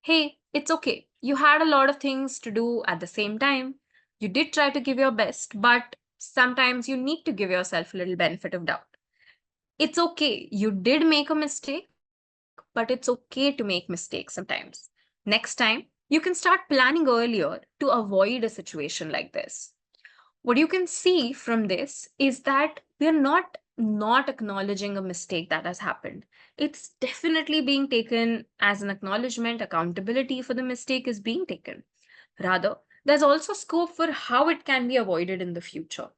[SPEAKER 1] Hey, it's okay. You had a lot of things to do at the same time. You did try to give your best, but sometimes you need to give yourself a little benefit of doubt. It's okay. You did make a mistake, but it's okay to make mistakes sometimes. Next time, you can start planning earlier to avoid a situation like this. What you can see from this is that we're not acknowledging a mistake that has happened. It's definitely being taken as an acknowledgement. Accountability for the mistake is being taken. Rather, there's also scope for how it can be avoided in the future.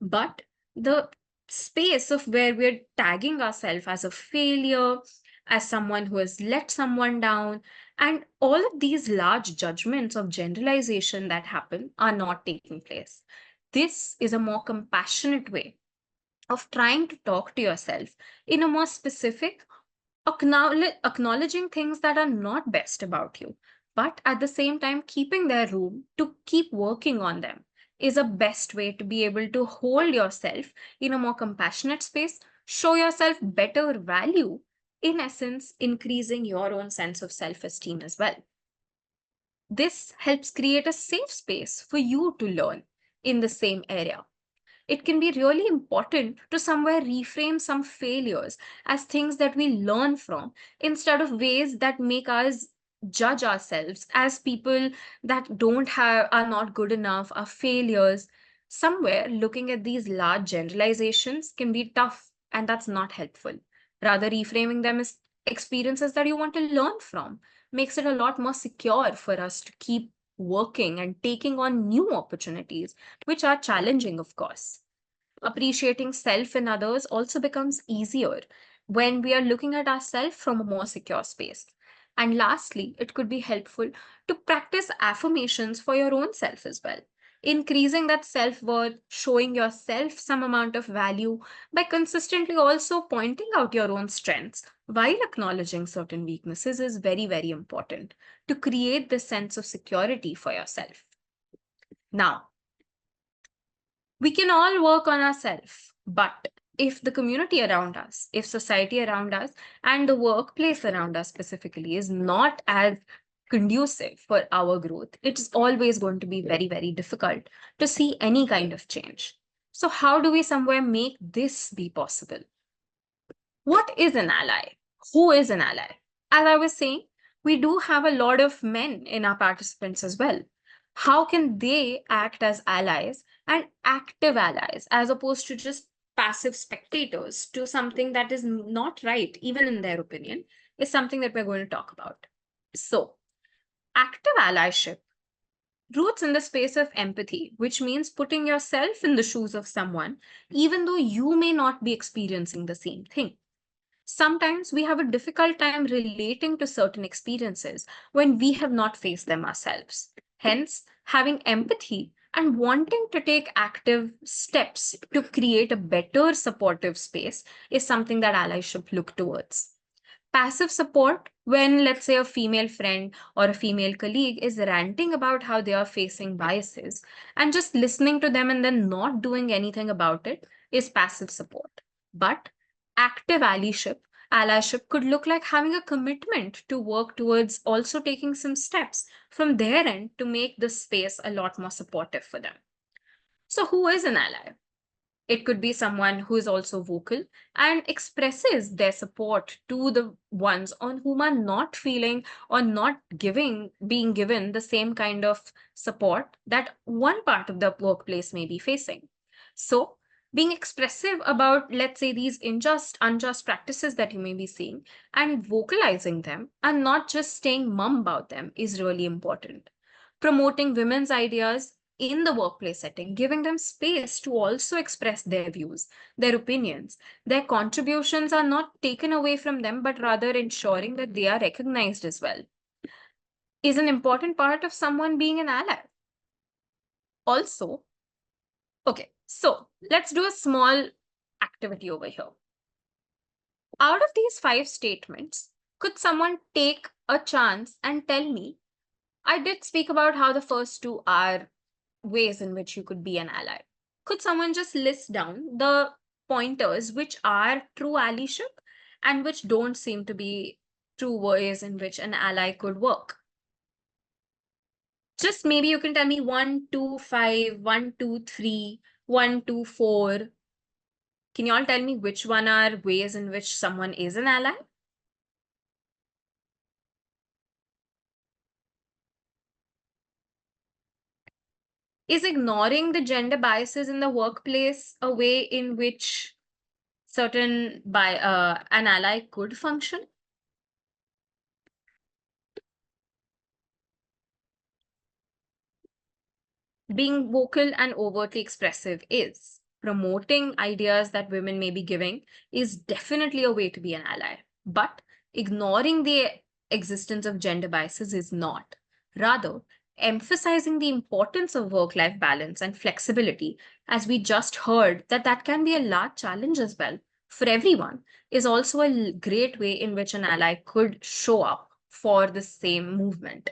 [SPEAKER 1] But the space of where we're tagging ourselves as a failure, as someone who has let someone down, and all of these large judgments of generalization that happen are not taking place. This is a more compassionate way of trying to talk to yourself in a more specific, acknowledging things that are not best about you, but at the same time keeping their room to keep working on them is a best way to be able to hold yourself in a more compassionate space show yourself better value, in essence, increasing your own sense of self esteem as well. This helps create a safe space for you to learn in the same area. It can be really important to somewhere reframe some failures as things that we learn from instead of ways that make us judge ourselves as people that don't have, are not good enough, are failures. Somewhere looking at these large generalizations can be tough, and that's not helpful. Rather, reframing them as experiences that you want to learn from makes it a lot more secure for us to keep working and taking on new opportunities, which are challenging, of course. Appreciating self in others also becomes easier when we are looking at ourselves from a more secure space. And lastly, it could be helpful to practice affirmations for your own self as well. Increasing that self worth, showing yourself some amount of value by consistently also pointing out your own strengths while acknowledging certain weaknesses is very, very important to create this sense of security for yourself. Now, we can all work on ourselves, but if the community around us, if society around us, and the workplace around us specifically is not as conducive for our growth, it's always going to be very, very difficult to see any kind of change. So, how do we somewhere make this be possible? What is an ally? Who is an ally? As I was saying, we do have a lot of men in our participants as well. How can they act as allies and active allies as opposed to just passive spectators to something that is not right, even in their opinion, is something that we're going to talk about. So, active allyship roots in the space of empathy, which means putting yourself in the shoes of someone, even though you may not be experiencing the same thing. Sometimes we have a difficult time relating to certain experiences when we have not faced them ourselves. Hence, having empathy and wanting to take active steps to create a better supportive space is something that allyship look towards. Passive support, when let's say a female friend or a female colleague is ranting about how they are facing biases and just listening to them and then not doing anything about it, is passive support. But active allyship could look like having a commitment to work towards also taking some steps from their end to make this space a lot more supportive for them. So, who is an ally? It could be someone who is also vocal and expresses their support to the ones on whom are not feeling or not being given the same kind of support that one part of the workplace may be facing. So, being expressive about, let's say, these unjust practices that you may be seeing and vocalizing them and not just staying mum about them is really important. Promoting women's ideas in the workplace setting, giving them space to also express their views, their opinions. Their contributions are not taken away from them, but rather ensuring that they are recognized as well, is an important part of someone being an ally. Also, okay, so let's do a small activity over here. Out of these 5 statements, could someone take a chance and tell me? I did speak about how the first two are ways in which you could be an ally. Could someone just list down the pointers which are true allyship and which don't seem to be true ways in which an ally could work? Just maybe you can tell me 1, 2, 5, 1, 2, 3, 1, 2, 4. Can you all tell me which one are ways in which someone is an ally? Is ignoring the gender biases in the workplace a way in which an ally could function? Being vocal and overtly expressive is. Promoting ideas that women may be giving is definitely a way to be an ally. But ignoring the existence of gender biases is not. Rather, emphasizing the importance of work life balance and flexibility, as we just heard that can be a large challenge as well for everyone, is also a great way in which an ally could show up for the same movement.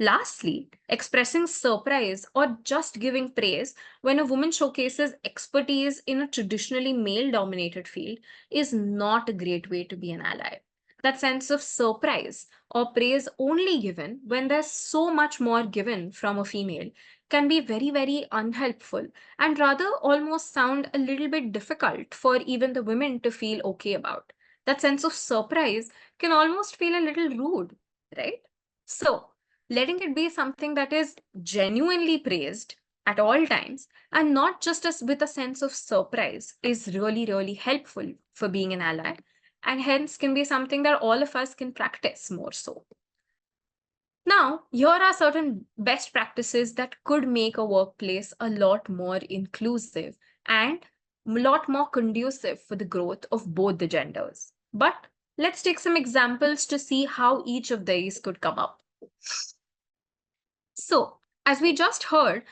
[SPEAKER 1] Lastly, expressing surprise or just giving praise when a woman showcases expertise in a traditionally male dominated field is not a great way to be an ally. That sense of surprise or praise only given when there's so much more given from a female can be very, very unhelpful and rather almost sound a little bit difficult for even the women to feel okay about. That sense of surprise can almost feel a little rude, right? So, letting it be something that is genuinely praised at all times and not just as with a sense of surprise is really, really helpful for being an ally and hence can be something that all of us can practice more so. Now, here are certain best practices that could make a workplace a lot more inclusive and a lot more conducive for the growth of both the genders. But let's take some examples to see how each of these could come up. So, as we just heard,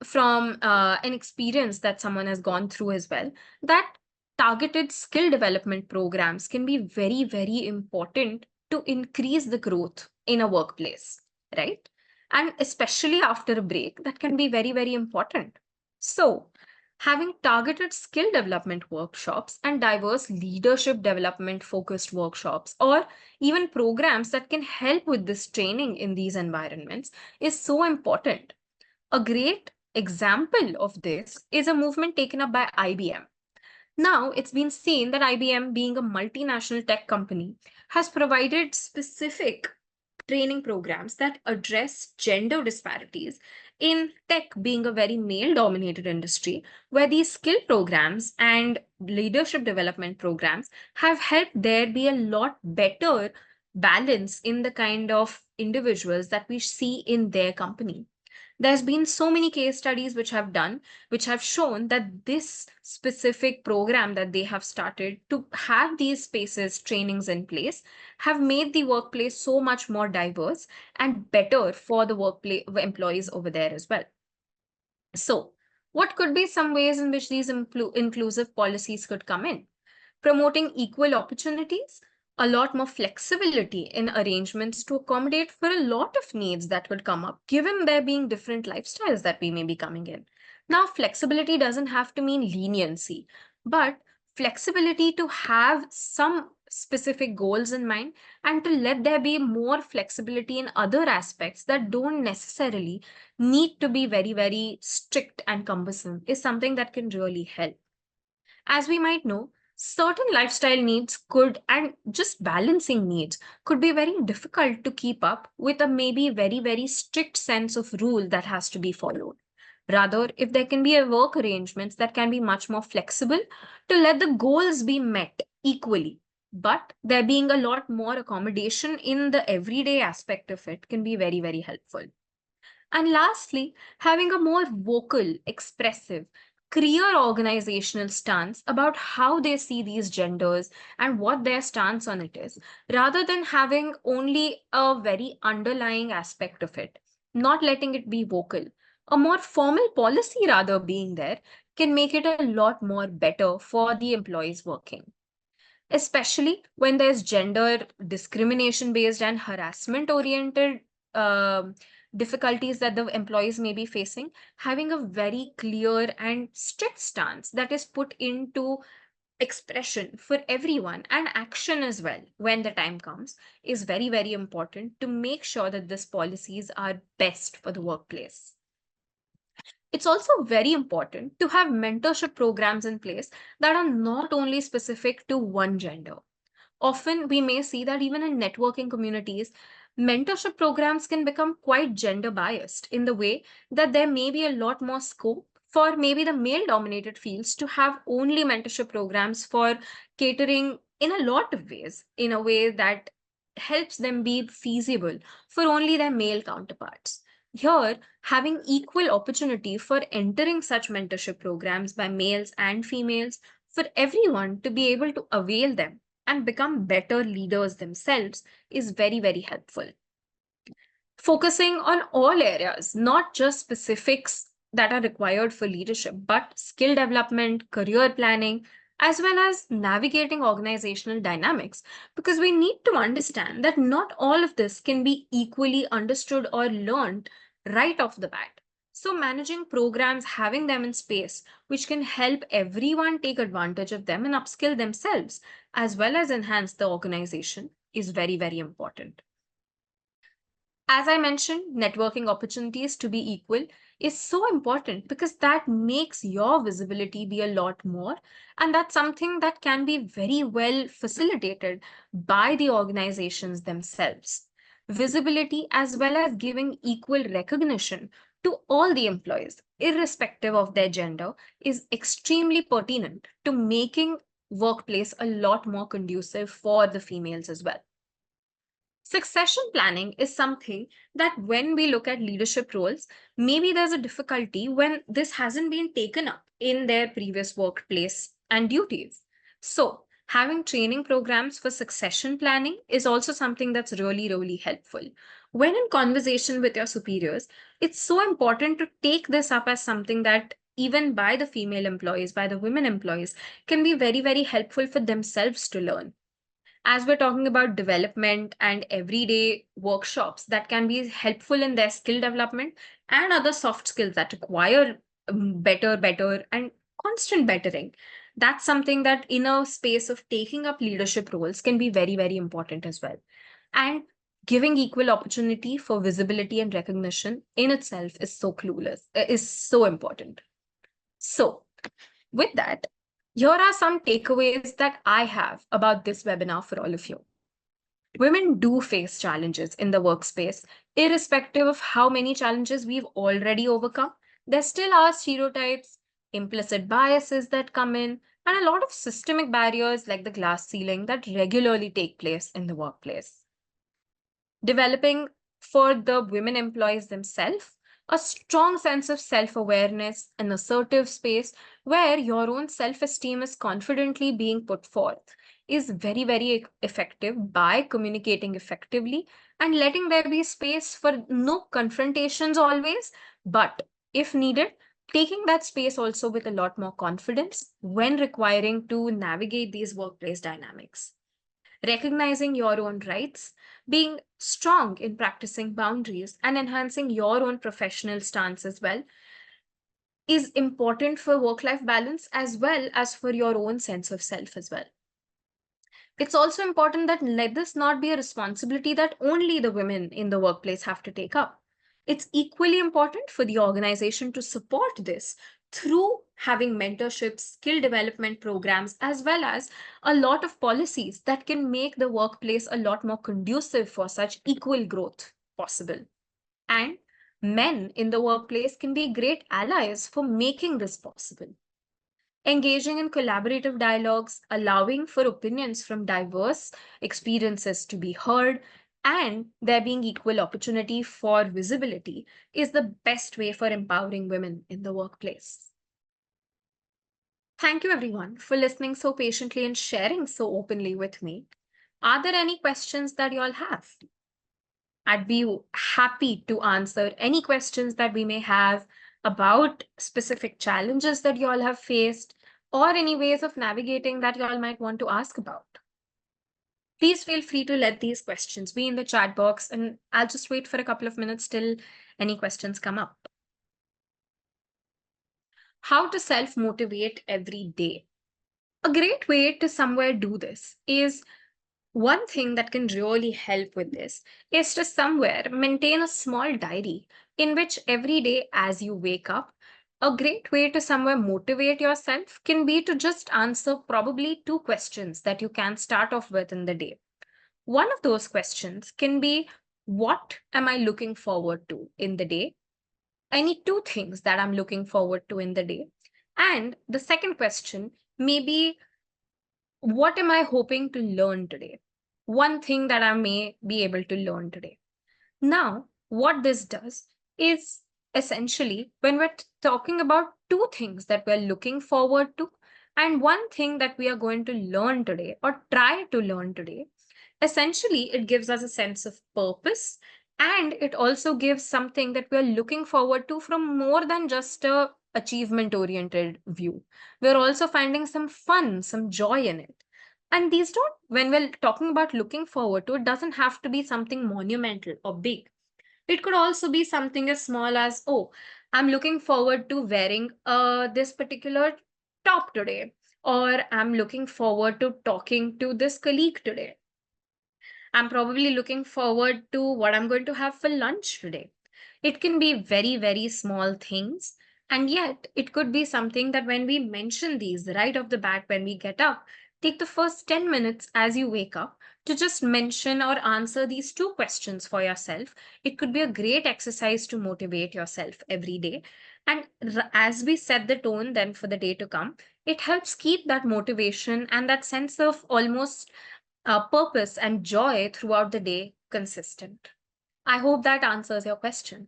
[SPEAKER 1] from an experience that someone has gone through as well, that targeted skill development programs can be very, very important to increase the growth in a workplace, right? And especially after a break, that can be very, very important. So, having targeted skill development workshops and diverse leadership development focused workshops, or even programs that can help with this training in these environments, is so important. A great example of this is a movement taken up by IBM. Now, it's been seen that IBM, being a multinational tech company, has provided specific training programs that address gender disparities in tech being a very male dominated industry, where these skill programs and leadership development programs have helped there be a lot better balance in the kind of individuals that we see in their company. There's been so many case studies which have shown that this specific program that they have started to have these spaces trainings in place have made the workplace so much more diverse and better for the workplace employees over there as well. So what could be some ways in which these inclusive policies could come in? Promoting equal opportunities, a lot more flexibility in arrangements to accommodate for a lot of needs that would come up, given there being different lifestyles that we may be coming in. Now, flexibility doesn't have to mean leniency, but flexibility to have some specific goals in mind and to let there be more flexibility in other aspects that don't necessarily need to be very, very strict and cumbersome is something that can really help. As we might know, certain lifestyle needs could, and just balancing needs, could be very difficult to keep up with a maybe very, very strict sense of rule that has to be followed. Rather, if there can be a work arrangements that can be much more flexible to let the goals be met equally, but there being a lot more accommodation in the everyday aspect of it can be very, very helpful. And lastly, having a more vocal, expressive, clear organizational stance about how they see these genders and what their stance on it is, rather than having only a very underlying aspect of it, not letting it be vocal. A more formal policy, rather, being there can make it a lot more better for the employees working, especially when there's gender discrimination based and harassment oriented um difficulties that the employees may be facing. Having a very clear and strict stance that is put into expression for everyone and action as well when the time comes is very, very important to make sure that these policies are best for the workplace. It's also very important to have mentorship programs in place that are not only specific to one gender. Often we may see that even in networking communities, mentorship programs can become quite gender biased in the way that there may be a lot more scope for maybe the male dominated fields to have only mentorship programs for catering in a lot of ways, in a way that helps them be feasible for only their male counterparts. Here, having equal opportunity for entering such mentorship programs by males and females for everyone to be able to avail them and become better leaders themselves is very, very helpful. Focusing on all areas, not just specifics that are required for leadership, but skill development, career planning, as well as navigating organizational dynamics, because we need to understand that not all of this can be equally understood or learned right off the bat. So, managing programs, having them in space, which can help everyone take advantage of them and upskill themselves, as well as enhance the organization, is very, very important. As I mentioned, networking opportunities to be equal is so important because that makes your visibility be a lot more. And that's something that can be very well facilitated by the organizations themselves. Visibility, as well as giving equal recognition to all the employees, irrespective of their gender, is extremely pertinent to making workplace a lot more conducive for the females as well. Succession planning is something that when we look at leadership roles, maybe there's a difficulty when this hasn't been taken up in their previous workplace and duties. So, having training programs for succession planning is also something that's really, really helpful. When in conversation with your superiors, it's so important to take this up as something that even by the female employees, by the women employees, can be very, very helpful for themselves to learn. As we're talking about development and everyday workshops that can be helpful in their skill development and other soft skills that require better, and constant bettering. That's something that in a space of taking up leadership roles can be very, very important as well. And giving equal opportunity for visibility and recognition in itself is so is so important. So, with that, here are some takeaways that I have about this webinar for all of you. Women do face challenges in the workspace, irrespective of how many challenges we've already overcome. There still are stereotypes, implicit biases that come in, and a lot of systemic barriers like the glass ceiling that regularly take place in the workplace. Developing for the women employees themselves a strong sense of self awareness, an assertive space where your own self esteem is confidently being put forth is very, very effective by communicating effectively and letting there be space for no confrontations always, but if needed, taking that space also with a lot more confidence when requiring to navigate these workplace dynamics. Recognizing your own rights, being strong in practicing boundaries, and enhancing your own professional stance as well is important for work life balance as well as for your own sense of self as well. It's also important that let this not be a responsibility that only the women in the workplace have to take up. It's equally important for the organization to support this through having mentorship, skill development programs, as well as a lot of policies that can make the workplace a lot more conducive for such equal growth possible. And men in the workplace can be great allies for making this possible. Engaging in collaborative dialogues, allowing for opinions from diverse experiences to be heard, and there being equal opportunity for visibility is the best way for empowering women in the workplace. Thank you, everyone, for listening so patiently and sharing so openly with me. Are there any questions that you all have? I'd be happy to answer any questions that we may have about specific challenges that you all have faced or any ways of navigating that you all might want to ask about. Please feel free to let these questions be in the chat box, and I'll just wait for a couple of minutes till any questions come up. How to self-motivate every day. A great way to somewhere do this is one thing that can really help with this is to somewhere maintain a small diary in which every day as you wake up, a great way to somewhere motivate yourself can be to just answer probably two questions that you can start off with in the day. One of those questions can be, what am I looking forward to in the day? I need two things that I'm looking forward to in the day. And the second question may be, what am I hoping to learn today? One thing that I may be able to learn today. Now, what this does is essentially when we're talking about two things that we're looking forward to and one thing that we are going to learn today or try to learn today, essentially it gives us a sense of purpose and it also gives something that we're looking forward to from more than just a achievement oriented view. We're also finding some fun, some joy in it. And these don't, when we're talking about looking forward to, it doesn't have to be something monumental or big. It could also be something as small as, oh, I'm looking forward to wearing this particular top today, or I'm looking forward to talking to this colleague today. I'm probably looking forward to what I'm going to have for lunch today. It can be very, very small things. And yet, it could be something that when we mention these right off the bat, when we get up, take the first 10 minutes as you wake up to just mention or answer these two questions for yourself. It could be a great exercise to motivate yourself every day. And as we set the tone then for the day to come, it helps keep that motivation and that sense of almost purpose and joy throughout the day consistent. I hope that answers your question.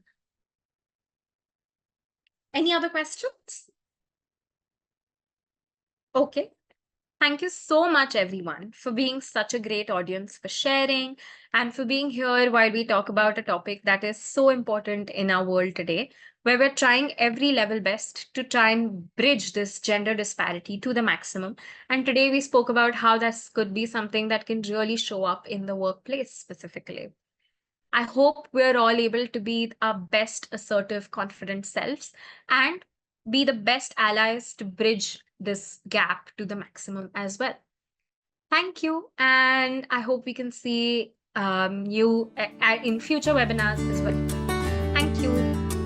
[SPEAKER 1] Any other questions? Okay. Thank you so much, everyone, for being such a great audience, for sharing, and for being here while we talk about a topic that is so important in our world today, where we're trying every level best to try and bridge this gender disparity to the maximum. And today we spoke about how this could be something that can really show up in the workplace specifically. I hope we're all able to be our best assertive, confident selves and be the best allies to bridge this gap to the maximum as well. Thank you. And I hope we can see you in future webinars as well. Thank you.